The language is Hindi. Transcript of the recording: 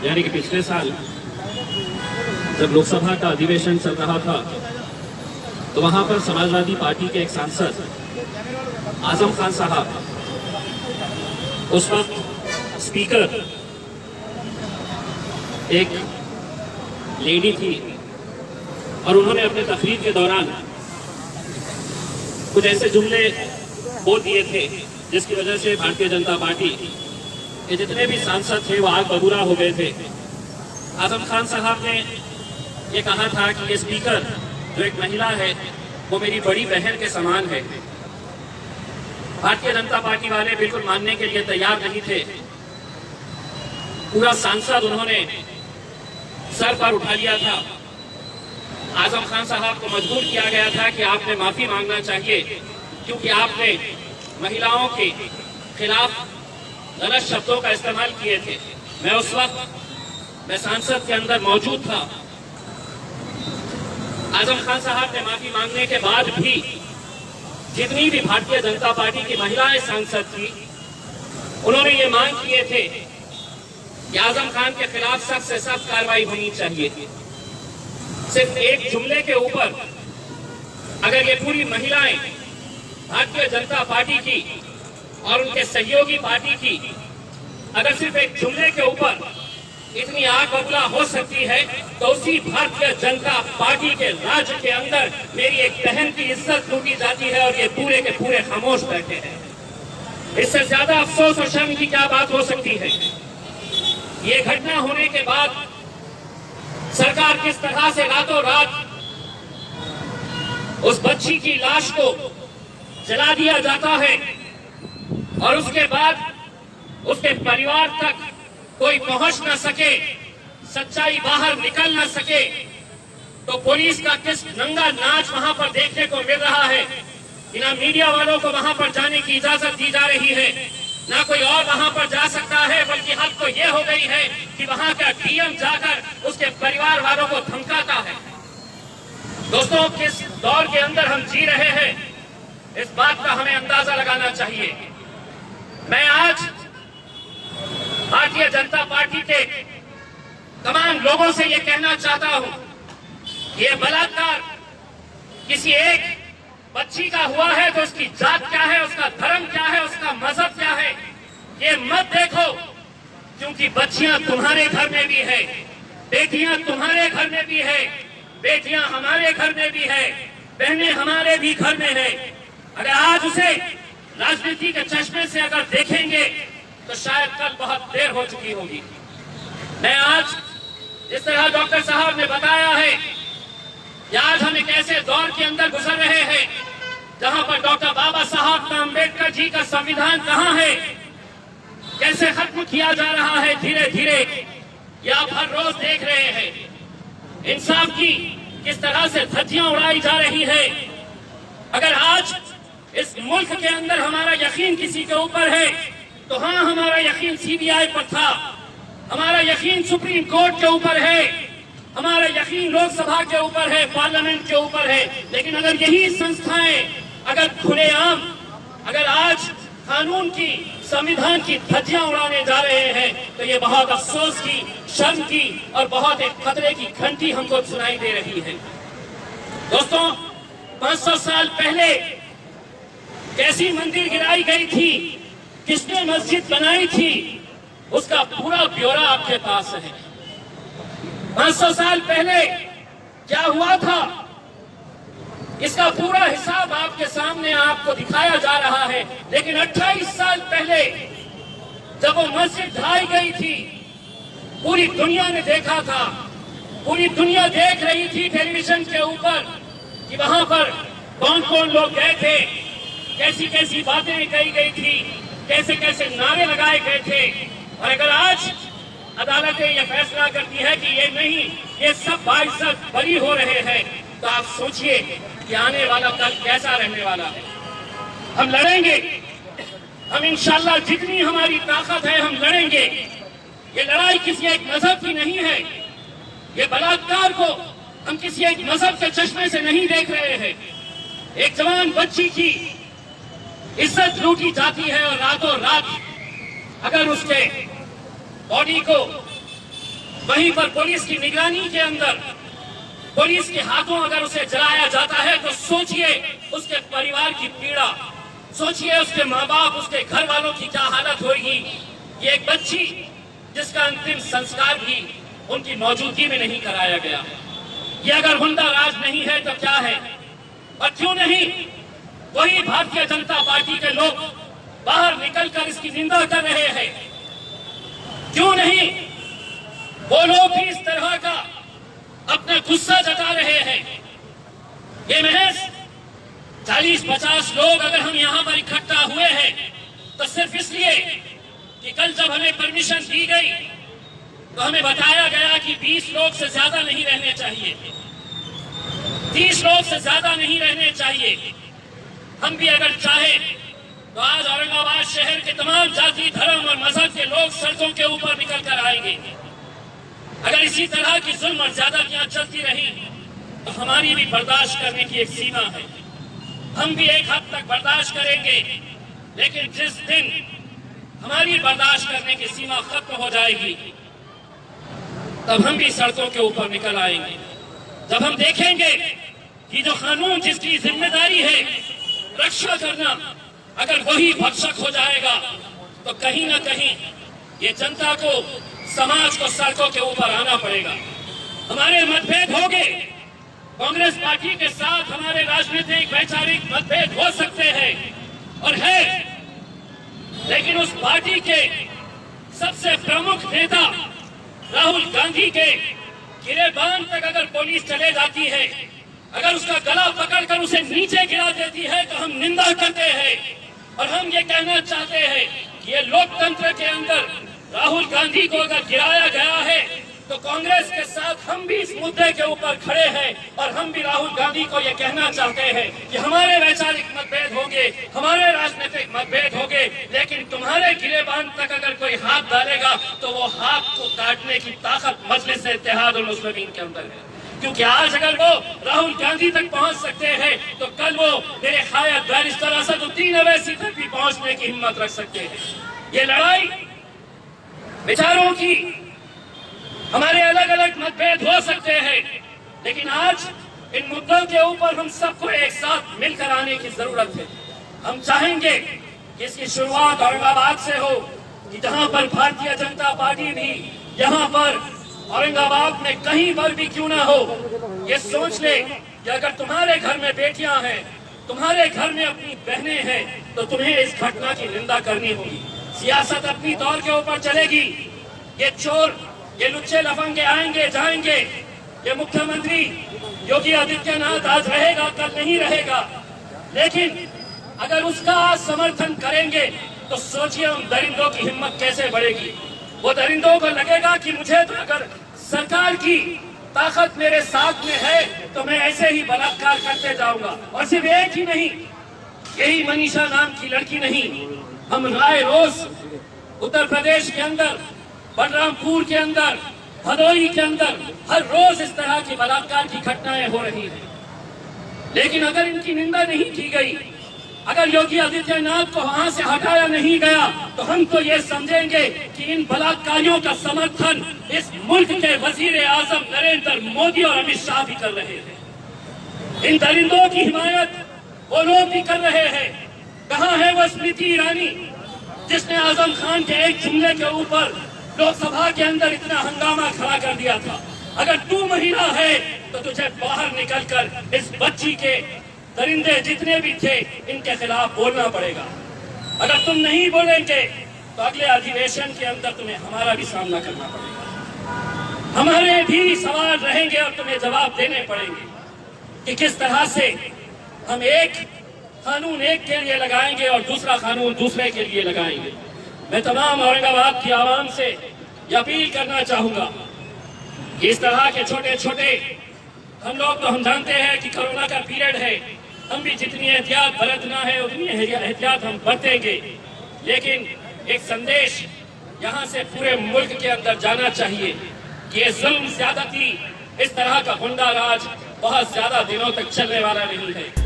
यानी कि पिछले साल जब लोकसभा का अधिवेशन चल रहा था तो वहां पर समाजवादी पार्टी के एक सांसद आजम खान साहब, उस वक्त स्पीकर एक लेडी थी और उन्होंने अपने तकरीर के दौरान कुछ ऐसे जुमले बोल दिए थे जिसकी वजह से भारतीय जनता पार्टी के जितने भी सांसद थे वो आग बबूला हो गए थे। आजम खान साहब ने ये कहा था कि ये स्पीकर जो एक महिला है वो मेरी बड़ी बहन के समान है। भारतीय जनता पार्टी वाले बिल्कुल मानने के लिए तैयार नहीं थे। पूरा सांसद उन्होंने सर पर उठा लिया था। आजम खान साहब को मजबूर किया गया था कि आपने माफी मांगना चाहिए क्योंकि आपने महिलाओं के खिलाफ गलत शब्दों का इस्तेमाल किए थे। मैं उस वक्त सांसद के अंदर मौजूद था। आजम खान साहब ने माफी मांगने के बाद भी जितनी भी भारतीय जनता पार्टी की महिलाएं सांसद थी उन्होंने ये मांग किए थे कि आजम खान के खिलाफ सख्त से सख्त कार्रवाई होनी चाहिए। सिर्फ एक जुमले के ऊपर अगर ये पूरी महिलाएं भारतीय जनता पार्टी की और उनके सहयोगी पार्टी की अगर सिर्फ एक जुमले के ऊपर इतनी आग बबूला हो सकती है तो उसी भारतीय जनता पार्टी के राज्य के अंदर मेरी एक बहन की इज्जत लूटी जाती है और ये पूरे के पूरे खामोश बैठे हैं। इससे ज्यादा अफसोस और शर्म की क्या बात हो सकती है। ये घटना होने के बाद सरकार किस तरह से रातों रात उस बच्ची की लाश को जला दिया जाता है और उसके बाद उसके परिवार तक कोई पहुंच न सके, सच्चाई बाहर निकल न सके, तो पुलिस का किस नंगा नाच वहां पर देखने को मिल रहा है। बिना मीडिया वालों को वहां पर जाने की इजाजत दी जा रही है, ना कोई और वहां पर जा सकता है, बल्कि हद तो ये हो गई है कि वहां का डीएम जाकर उसके परिवार वालों को धमकाता है। दोस्तों, किस दौर के अंदर हम जी रहे हैं इस बात का हमें अंदाजा लगाना चाहिए। मैं आज भारतीय जनता पार्टी के तमाम लोगों से ये कहना चाहता हूं कि ये बलात्कार किसी एक बच्ची का हुआ है तो उसकी जात क्या है, उसका धर्म क्या है, उसका मजहब क्या है, ये मत देखो, क्योंकि बच्चियां तुम्हारे घर में भी है, बेटियां तुम्हारे घर में भी है, बेटियां हमारे घर में भी है, बहनें हमारे भी घर में है। अगर आज उसे राजनीति के चश्मे से अगर देखेंगे तो शायद कल बहुत देर हो चुकी होगी। मैं आज जिस तरह डॉक्टर साहब ने बताया है कि आज हम एक ऐसे दौर के अंदर गुजर रहे हैं जहां पर डॉक्टर बाबा साहब आम्बेडकर जी का संविधान कहां है, कैसे खत्म किया जा रहा है धीरे धीरे, ये आप हर रोज देख रहे हैं। इंसाफ की किस तरह से धज्जियां उड़ाई जा रही है। अगर आज इस मुल्क के अंदर हमारा यकीन किसी के ऊपर है तो हाँ, हमारा यकीन सीबीआई पर था, हमारा यकीन सुप्रीम कोर्ट के ऊपर है, हमारा यकीन लोकसभा के ऊपर है, पार्लियामेंट के ऊपर है। लेकिन अगर यही संस्थाएं अगर खुलेआम अगर आज कानून की, संविधान की धज्जियां उड़ाने जा रहे हैं तो ये बहुत अफसोस की, शर्म की और बहुत एक खतरे की घंटी हमको सुनाई दे रही है। दोस्तों, 500 साल पहले कैसी मंदिर गिराई गई थी, किसने मस्जिद बनाई थी, उसका पूरा ब्यौरा आपके पास है। 500 साल पहले क्या हुआ था, इसका पूरा हिसाब आपके सामने आपको दिखाया जा रहा है। लेकिन 28 साल पहले जब वो मस्जिद ढाई गई थी, पूरी दुनिया ने देखा था, पूरी दुनिया देख रही थी टेलीविजन के ऊपर कि वहां पर कौन कौन लोग गए थे, कैसी कैसी बातें कही गई थी, कैसे कैसे नारे लगाए गए थे। और अगर आज अदालतें यह फैसला करती है कि ये नहीं, ये सब बाइज्जत बरी हो रहे हैं, तो आप सोचिए कि आने वाला कल कैसा रहने वाला है। हम लड़ेंगे, हम इंशाल्लाह जितनी हमारी ताकत है हम लड़ेंगे। ये लड़ाई किसी एक मजहब की नहीं है, ये बलात्कार को हम किसी एक मजहब के चश्मे से नहीं देख रहे हैं। एक जवान बच्ची की इज्जत लूटी जाती है और रातों रात अगर उसके बॉडी को वहीं पर पुलिस की निगरानी के अंदर पुलिस के हाथों अगर उसे जलाया जाता है तो सोचिए उसके परिवार की पीड़ा, सोचिए उसके माँ बाप, उसके घर वालों की क्या हालत होगी। ये एक बच्ची जिसका अंतिम संस्कार भी उनकी मौजूदगी में नहीं कराया गया। ये अगर हुंडा राज नहीं है तो क्या है? और क्यों नहीं वही भारतीय जनता पार्टी के लोग बाहर निकलकर इसकी निंदा कर रहे हैं? क्यों नहीं वो लोग भी इस तरह का अपना गुस्सा जता रहे हैं? ये महज 40-50 लोग अगर हम यहाँ पर इकट्ठा हुए हैं तो सिर्फ इसलिए कि कल जब हमें परमिशन दी गई तो हमें बताया गया कि 20 लोग से ज्यादा नहीं रहने चाहिए, 30 लोग से ज्यादा नहीं रहने चाहिए। हम भी अगर चाहे तो आज औरंगाबाद शहर के तमाम जाति, धर्म और मजहब के लोग सड़कों के ऊपर निकल कर आएंगे। अगर इसी तरह की जुल्म और ज्यादतियां चलती रही तो हमारी भी बर्दाश्त करने की एक सीमा है। हम भी एक हद तक बर्दाश्त करेंगे, लेकिन जिस दिन हमारी बर्दाश्त करने की सीमा खत्म हो जाएगी तब हम भी सड़कों के ऊपर निकल आएंगे। जब हम देखेंगे कि जो कानून जिसकी जिम्मेदारी है रक्षा करना, अगर वही भक्षक हो जाएगा तो कहीं ना कहीं ये जनता को, समाज को सड़कों के ऊपर आना पड़ेगा। हमारे मतभेद होंगे, कांग्रेस पार्टी के साथ हमारे राजनीतिक वैचारिक मतभेद हो सकते हैं और है, लेकिन उस पार्टी के सबसे प्रमुख नेता राहुल गांधी के गिरेबान तक अगर पुलिस चले जाती है, अगर उसका गला पकड़कर उसे नीचे गिरा देती है तो हम निंदा करते हैं और हम ये कहना चाहते हैं कि ये लोकतंत्र के अंदर राहुल गांधी को अगर गिराया गया है तो कांग्रेस के साथ हम भी इस मुद्दे के ऊपर खड़े हैं और हम भी राहुल गांधी को ये कहना चाहते हैं कि हमारे वैचारिक मतभेद होंगे, हमारे राजनीतिक मतभेद होंगे, लेकिन तुम्हारे गिरेबान तक अगर कोई हाथ डालेगा तो वो हाथ को काटने की ताकत मजलिस इत्तेहाद उल मुस्लिमीन के अंदर है। क्योंकि आज अगर वो राहुल गांधी तक पहुंच सकते हैं तो कल वो मेरे ख्याल बैरिस्टर असदुद्दीन अवैसी तक भी पहुंचने की हिम्मत रख सकते हैं। ये लड़ाई विचारों की, हमारे अलग अलग मतभेद हो सकते हैं, लेकिन आज इन मुद्दों के ऊपर हम सबको एक साथ मिलकर आने की जरूरत है। हम चाहेंगे कि इसकी शुरुआत औरंगाबाद से हो, कि जहां पर भारतीय जनता पार्टी भी यहाँ पर औरंगाबाद में कहीं पर भी क्यों ना हो, ये सोच ले कि अगर तुम्हारे घर में बेटियां हैं, तुम्हारे घर में अपनी बहनें हैं, तो तुम्हें इस घटना की निंदा करनी होगी। सियासत अपनी तौर के ऊपर चलेगी, ये चोर, ये लुच्चे लफंगे आएंगे जाएंगे, ये मुख्यमंत्री योगी आदित्यनाथ आज रहेगा कल नहीं रहेगा, लेकिन अगर उसका समर्थन करेंगे तो सोचिए उन दरिंदों की हिम्मत कैसे बढ़ेगी। वो दरिंदों को लगेगा कि मुझे तो अगर सरकार की ताकत मेरे साथ में है तो मैं ऐसे ही बलात्कार करते जाऊंगा। और सिर्फ एक ही नहीं, यही मनीषा नाम की लड़की नहीं, हम राय रोज उत्तर प्रदेश के अंदर, बलरामपुर के अंदर, भदोही के अंदर हर रोज इस तरह की बलात्कार की घटनाएं हो रही हैं। लेकिन अगर इनकी निंदा नहीं की गई, अगर योगी आदित्यनाथ को वहां से हटाया नहीं गया तो हम तो ये समझेंगे कि इन बलात्कारियों का समर्थन इस मुल्क के वजीर आजम नरेंद्र मोदी और अमित शाह भी कर रहे हैं। इन दरिंदों की हिमायत वो लोग भी कर रहे हैं। कहाँ है वो स्मृति ईरानी जिसने आजम खान के एक जुमले के ऊपर लोकसभा के अंदर इतना हंगामा खड़ा कर दिया था? अगर तू महिला है तो तुझे बाहर निकलकर इस बच्ची के दरिंदे जितने भी थे इनके खिलाफ बोलना पड़ेगा। अगर तुम नहीं बोलेंगे तो अगले अधिवेशन के अंदर तुम्हें हमारा भी सामना करना पड़ेगा, हमारे भी सवाल रहेंगे और तुम्हें जवाब देने पड़ेंगे कि किस तरह से हम एक कानून एक के लिए लगाएंगे और दूसरा कानून दूसरे के लिए लगाएंगे। मैं तमाम औरंगाबाद की आवाम से यह अपील करना चाहूंगा कि इस तरह के छोटे छोटे हम जानते हैं कि कोरोना का पीरियड है, हम भी जितनी एहतियात बरतना है उतनी एहतियात हम बरतेंगे, लेकिन एक संदेश यहाँ से पूरे मुल्क के अंदर जाना चाहिए कि ये जुल्म, ज्यादती, इस तरह का गुंडा राज बहुत ज्यादा दिनों तक चलने वाला नहीं है।